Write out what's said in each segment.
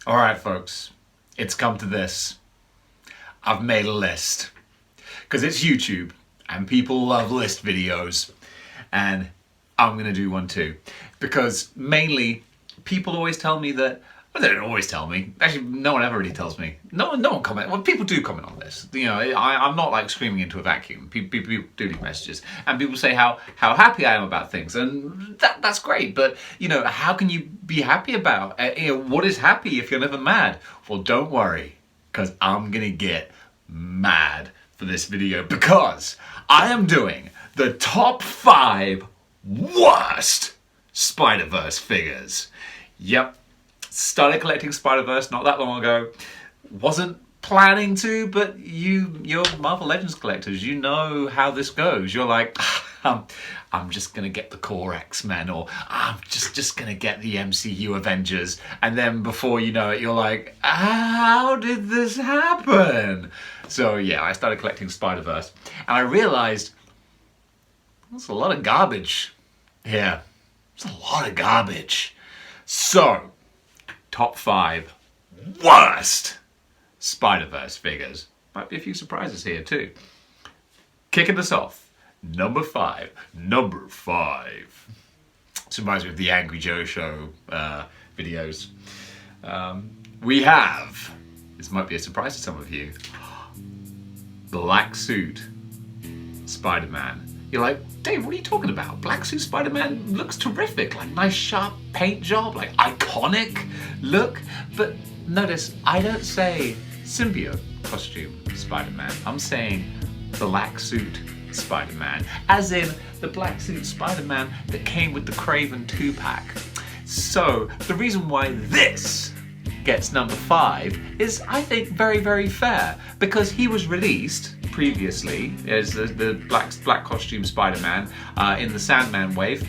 Alright folks, it's come to this. I've made a list. Because it's YouTube and people love list videos. And I'm going to do one too. Because mainly people always tell me that, well, they don't always tell me. Actually, no one ever really tells me. No one comments. Well, people do comment on this. You know, I'm not like screaming into a vacuum. People do leave messages, and people say how happy I am about things, and that's great. But you know, how can you be happy about? What is happy if you're never mad? Well, don't worry, because I'm gonna get mad for this video because I am doing the top 5 worst Spider-Verse figures. Yep. Started collecting Spider-Verse not that long ago. Wasn't planning to, but you're Marvel Legends collectors. You know how this goes. You're like, I'm just gonna get the core X-Men, or I'm just gonna get the MCU Avengers. And then before you know it, you're like, how did this happen? So yeah, I started collecting Spider-Verse, and I realized there's a lot of garbage here. There's a lot of garbage. So, top 5 worst Spider-Verse figures. Might be a few surprises here too. Kicking us off, number 5. This reminds me of the Angry Joe Show videos. We have, this might be a surprise to some of you, Black Suit Spider-Man. You're like, Dave, what are you talking about? Black Suit Spider-Man looks terrific. Like, nice sharp paint job, like iconic look. But notice, I don't say symbiote costume Spider-Man. I'm saying Black Suit Spider-Man. As in the Black Suit Spider-Man that came with the Craven 2-pack. So, the reason why this gets number 5 is, I think, very, very fair. Because he was released previously as the black costume Spider-Man in the Sandman wave.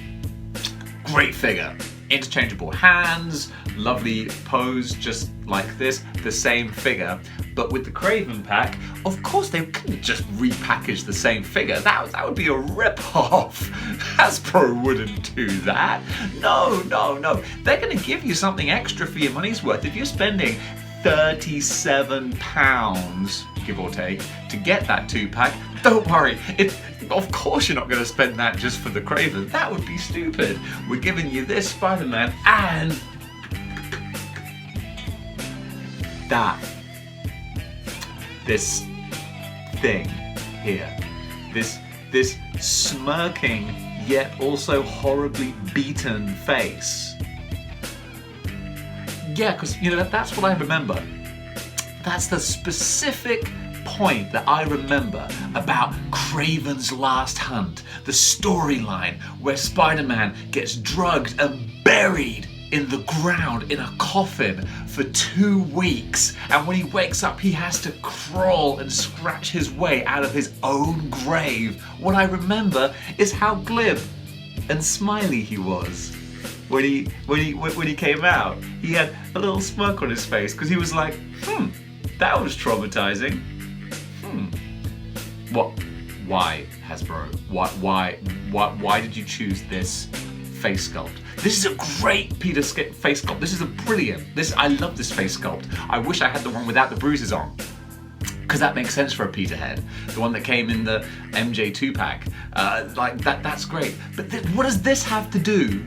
Great figure, interchangeable hands, lovely pose, just like this, the same figure. But with the Craven pack, of course they couldn't just repackage the same figure. That would be a rip-off. Hasbro wouldn't do that. No. They're gonna give you something extra for your money's worth. If you're spending £37, give or take, to get that 2-pack, don't worry, of course you're not going to spend that just for the Craven. That would be stupid. We're giving you this Spider-Man and this thing here. This smirking yet also horribly beaten face. Yeah, because, you know, that's what I remember. That's the specific point that I remember about Craven's Last Hunt. The storyline where Spider-Man gets drugged and buried in the ground in a coffin for 2 weeks. And when he wakes up, he has to crawl and scratch his way out of his own grave. What I remember is how glib and smiley he was. When he came out, he had a little smirk on his face because he was like, that was traumatizing. What? Why, Hasbro? Why did you choose this face sculpt? This is a great Peter face sculpt. This is a brilliant. I love this face sculpt. I wish I had the one without the bruises on, because that makes sense for a Peter head. The one that came in the MJ 2-pack. Like that's great. But what does this have to do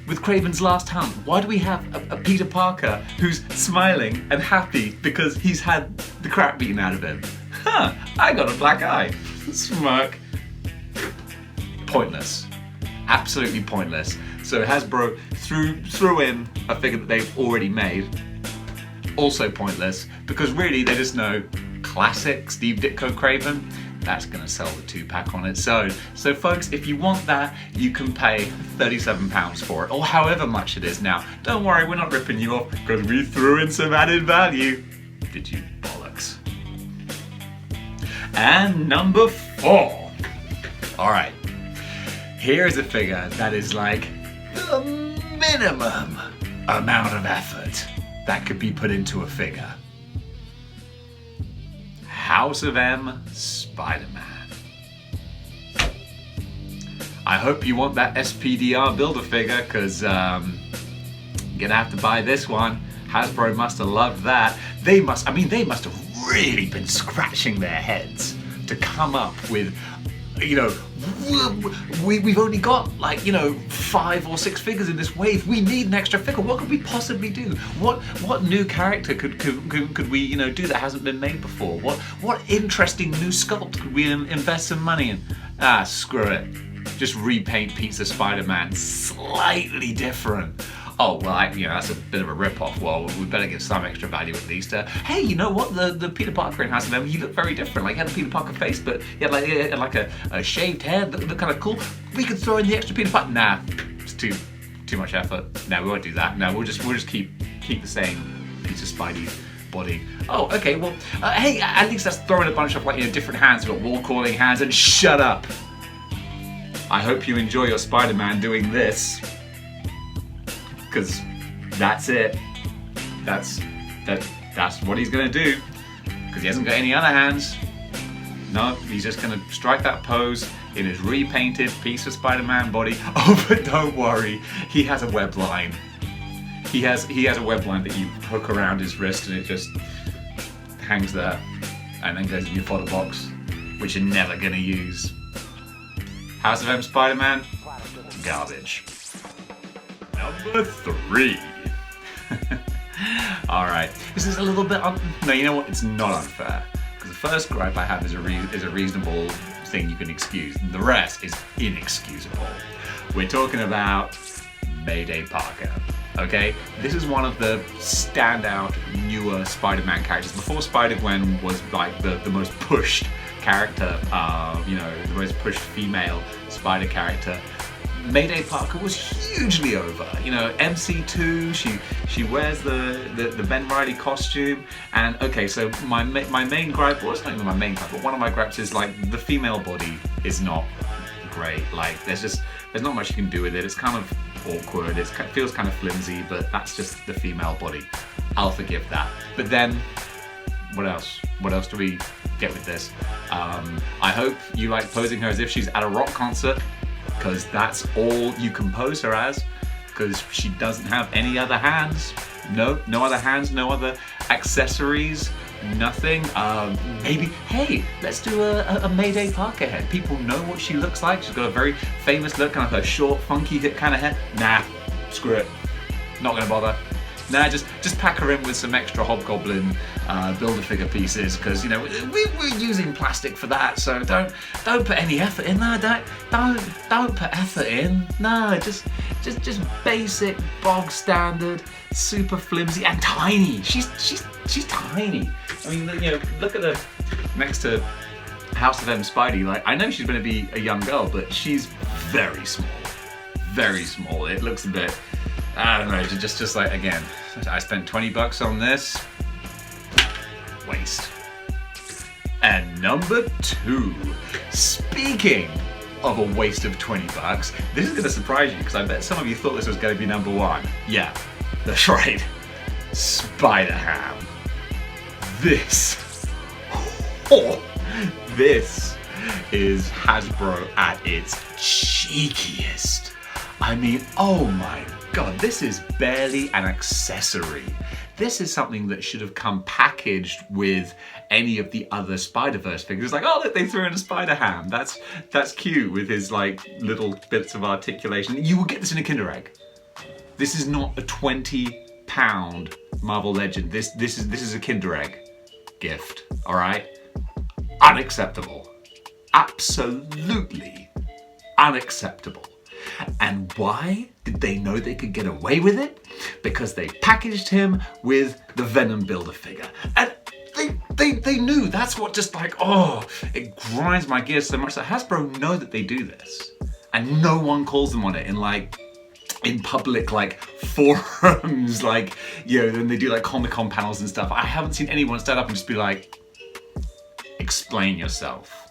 with Craven's Last Hunt? Why do we have a Peter Parker who's smiling and happy because he's had the crap beaten out of him? I got a black eye. Smirk. Pointless. Absolutely pointless. So Hasbro threw in a figure that they've already made. Also pointless, because really they just know classic Steve Ditko Craven, that's gonna sell the 2-pack on its own. So folks, if you want that, you can pay £37 for it, or however much it is now. Don't worry, we're not ripping you off, because we threw in some added value. Did you bollocks? And number 4. All right, here's a figure that is like the minimum amount of effort that could be put into a figure. House of M Spider-Man. I hope you want that SPDR Builder figure, because you're gonna have to buy this one. Hasbro must have loved that. They must have really been scratching their heads to come up with, you know, we've only got like, you know, 5 or 6 figures in this wave. We need an extra figure. What could we possibly do? What new character could we, you know, do that hasn't been made before? What interesting new sculpt could we invest some money in? Ah, screw it. Just repaint Pizza Spider-Man slightly different. Oh, well, you know, that's a bit of a rip-off. Well, we better give some extra value at least. Hey, you know what? The Peter Parker in House of M, he looked very different. Like, he had a Peter Parker face, but he had like a shaved head that looked kind of cool. We could throw in the extra Peter Parker. Nah, it's too much effort. No, we won't do that. No, we'll just keep the same Peter Spidey body. Oh, okay, well, hey, at least let's throw in a bunch of, like, you know, different hands. We've got wall-calling hands, and shut up. I hope you enjoy your Spider-Man doing this. Because that's it. That's what he's gonna do. Because he hasn't got any other hands. No, he's just gonna strike that pose in his repainted piece of Spider-Man body. Oh, but don't worry, he has a web line. He has a web line that you hook around his wrist and it just hangs there, and then goes in your fodder box, which you're never gonna use. House of M Spider-Man, garbage. Number 3. Alright, this is a little bit no, you know what? It's not unfair. Because the first gripe I have is a reasonable thing you can excuse. The rest is inexcusable. We're talking about Mayday Parker. Okay? This is one of the standout newer Spider-Man characters. Before Spider-Gwen was like the most pushed character, you know, the most pushed female Spider character. Mayday Parker was hugely over. You know, MC2, she wears the Ben Reilly costume, and okay, so my main gripe, well, it's not even my main gripe, but one of my gripes is like the female body is not great. Like there's not much you can do with it. It's kind of awkward. It feels kind of flimsy, but that's just the female body. I'll forgive that. But then, what else? What else do we get with this? I hope you like posing her as if she's at a rock concert, because that's all you can pose her as, because she doesn't have any other hands. No other hands, no other accessories, nothing. Maybe, hey, let's do a Mayday Parker head. People know what she looks like. She's got a very famous look, kind of a short, funky kind of head. Nah, screw it. Not gonna bother. Nah, just pack her in with some extra Hobgoblin Build-A-Figure pieces, because, you know, we're using plastic for that, so don't put any effort in there. Don't put effort in. No, just basic, bog standard, super flimsy and tiny. She's tiny. I mean, you know, look at her next to House of M Spidey. Like, I know she's going to be a young girl, but she's very small. Very small. It looks a bit, I don't know, just like, again, I spent $20 on this. Waste. And number 2, speaking of a waste of $20, this is going to surprise you, because I bet some of you thought this was going to be number 1. Yeah, that's right. SpiderHam. This is Hasbro at its cheekiest. I mean, oh my God, this is barely an accessory. This is something that should have come packaged with any of the other Spider-Verse figures. Like, oh, look, they threw in a SpiderHam. That's cute with his like little bits of articulation. You will get this in a Kinder Egg. This is not a £20 Marvel Legend. This is a Kinder Egg gift. All right, unacceptable. Absolutely unacceptable. And why did they know they could get away with it? Because they packaged him with the Venom Build-A-Figure. And they knew. That's what just like, oh, it grinds my gears so much that Hasbro know that they do this. And no one calls them on it in public, like, forums, like, you know, then they do like Comic-Con panels and stuff. I haven't seen anyone stand up and just be like, explain yourself.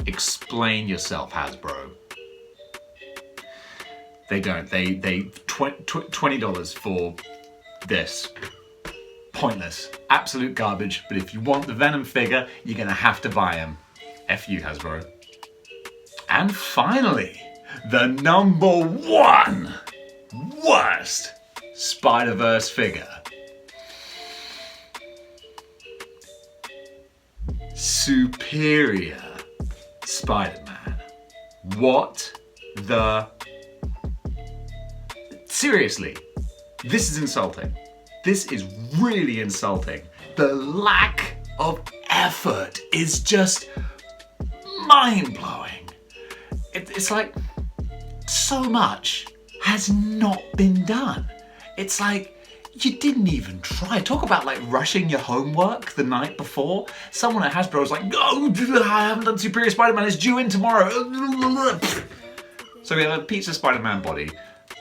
Explain yourself, Hasbro. They don't. They $20 for this. Pointless. Absolute garbage. But if you want the Venom figure, you're gonna have to buy him. F you, Hasbro. And finally, the number 1 worst Spider-Verse figure. Superior Spider-Man. What the... Seriously, this is insulting. This is really insulting. The lack of effort is just mind-blowing. It's like so much has not been done. It's like you didn't even try. Talk about like rushing your homework the night before. Someone at Hasbro was like, "Oh, I haven't done Superior Spider-Man, it's due in tomorrow." So we have a pizza Spider-Man body,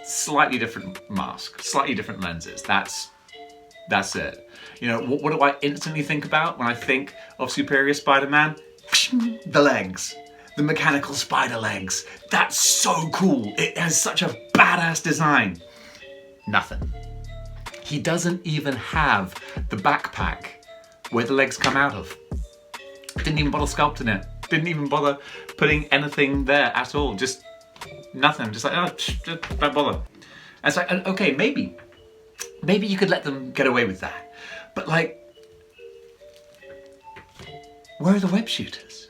slightly different mask, slightly different lenses. That's it. You know, what do I instantly think about when I think of Superior Spider-Man? The legs. The mechanical spider legs. That's so cool. It has such a badass design. Nothing. He doesn't even have the backpack where the legs come out of. Didn't even bother sculpting it. Didn't even bother putting anything there at all. Just nothing. Just like, oh, just don't bother. And it's like, okay, maybe you could let them get away with that. But like, where are the web shooters?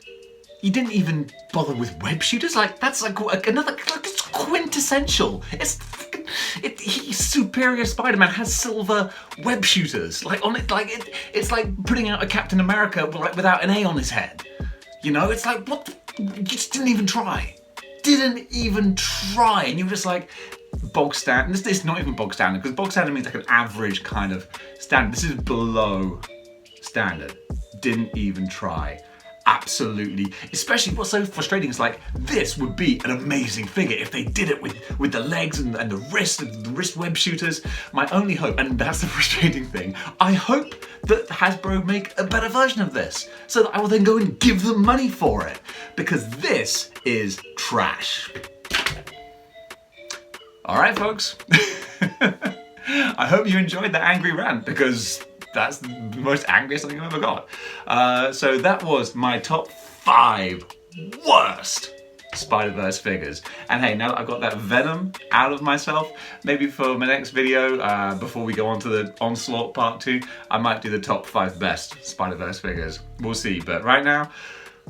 You didn't even bother with web shooters? Like, that's like another, like, it's quintessential. Superior Spider-Man has silver web shooters. Like, on it, like, it's like putting out a Captain America like, without an A on his head. You know, it's like, what? You just didn't even try. Didn't even try. And you were just like, bog standard. This is not even bog standard, because bog standard means like an average kind of standard. This is below standard. Didn't even try. Absolutely. Especially what's so frustrating is like, this would be an amazing figure if they did it with the legs and the wrist web shooters. My only hope, and that's the frustrating thing, I hope that Hasbro make a better version of this so that I will then go and give them money for it, because this is trash. All right, folks. I hope you enjoyed that angry rant, because that's the most angriest thing I've ever got. So that was my top 5 worst Spider-Verse figures. And hey, now that I've got that venom out of myself, maybe for my next video, before we go on to the Onslaught Part 2, I might do the top 5 best Spider-Verse figures. We'll see, but right now,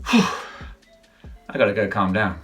I gotta go calm down.